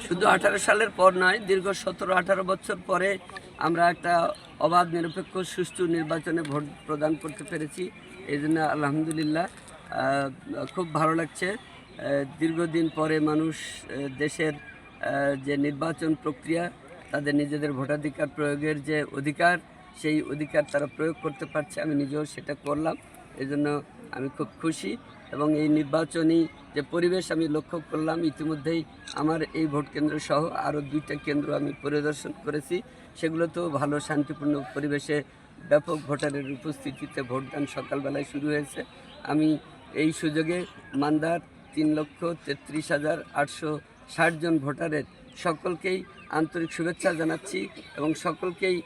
শুধু 18 সালের পর নয়, দীর্ঘ 17-18 বছর পরে আমরা একটা অবাধ নিরপেক্ষ সুষ্ঠু নির্বাচনে ভোট প্রদান করতে পেরেছি। এই জন্য আলহামদুলিল্লাহ খুব ভালো লাগছে। দীর্ঘদিন পরে মানুষ দেশের যে নির্বাচন প্রক্রিয়া, তাদের নিজেদের ভোটাধিকার প্রয়োগের যে অধিকার, সেই অধিকার তারা প্রয়োগ করতে পারছে। আমি নিজেও সেটা করলাম, এই জন্য আমি খুব খুশি। এবং এই নির্বাচনী যে পরিবেশ আমি লক্ষ্য করলাম, ইতিমধ্যেই আমার এই ভোট কেন্দ্র সহ আরও 2টা কেন্দ্র আমি পরিদর্শন করেছি। সেগুলোতেও ভালো শান্তিপূর্ণ পরিবেশে ব্যাপক ভোটারের উপস্থিতিতে ভোটদান সকালবেলায় শুরু হয়েছে। আমি এই সুযোগে মান্দার 3,33,860 জন ভোটারের সকলকেই আন্তরিক শুভেচ্ছা জানাচ্ছি এবং সকলকেই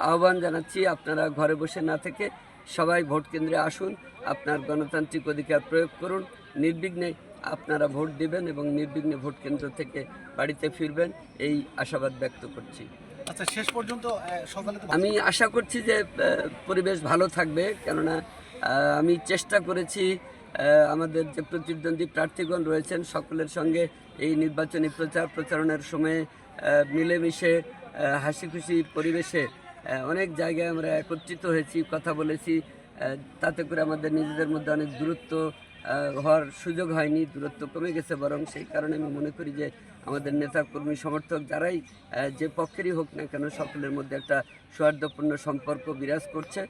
আহ্বান জানাচ্ছি, আপনারা ঘরে বসে না থেকে সবাই ভোট কেন্দ্রে আসুন, আপনার গণতান্ত্রিক অধিকার প্রয়োগ করুন, নির্বিঘ্নে আপনারা ভোট দেবেন এবং নির্বিঘ্নে ভোট কেন্দ্র থেকে বাড়িতে ফিরবেন, এই আশাবাদ ব্যক্ত করছি। আচ্ছা, শেষ পর্যন্ত আমি আশা করছি যে পরিবেশ ভালো থাকবে, কেননা আমি চেষ্টা করেছি আমাদের যে প্রতিদ্বন্দ্বী প্রার্থীগণ রয়েছেন সকলের সঙ্গে এই নির্বাচনী প্রচারণার সময়ে মিলেমিশে হাসি খুশি পরিবেশে অনেক জায়গায় আমরা একত্রিত হয়েছি, কথা বলেছি। তাতে করে আমাদের নিজেদের মধ্যে অনেক দূরত্ব হওয়ার সুযোগ হয়নি, দূরত্ব কমে গেছে বরং। সেই কারণে আমি মনে করি যে আমাদের নেতা কর্মী সমর্থক যারাই যে পক্ষেরই হোক না কেন, সকলের মধ্যে একটা সৌহার্দ্যপূর্ণ সম্পর্ক বিরাজ করছে।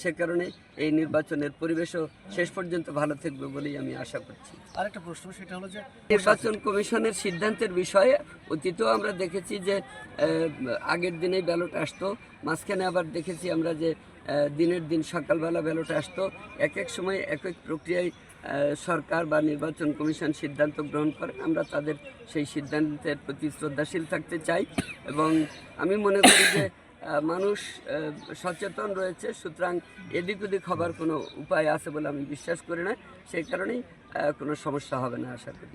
সে কারণে এই নির্বাচনের পরিবেশও শেষ পর্যন্ত ভালো থাকবে বলেই আমি আশা করছি। আরেকটা প্রশ্ন, সেটা হলো যে নির্বাচন কমিশনের সিদ্ধান্তের বিষয়ে অতীতেও আমরা দেখেছি যে আগের দিনেই ব্যালট আসতো, মাঝখানে আবার দেখেছি আমরা যে দিনের দিন সকালবেলা ব্যালট আসতো। এক এক সময় এক এক প্রক্রিয়ায় সরকার বা নির্বাচন কমিশন সিদ্ধান্ত গ্রহণ করে। আমরা তাদের সেই সিদ্ধান্তের প্রতি শ্রদ্ধাশীল থাকতে চাই এবং আমি মনে করি যে মানুষ সচেতন রয়েছে, সুতরাং এদিক ওদিক হবার কোনো উপায় আছে বলে আমি বিশ্বাস করি না। সেই কারণেই কোনো সমস্যা হবে না আশা করি।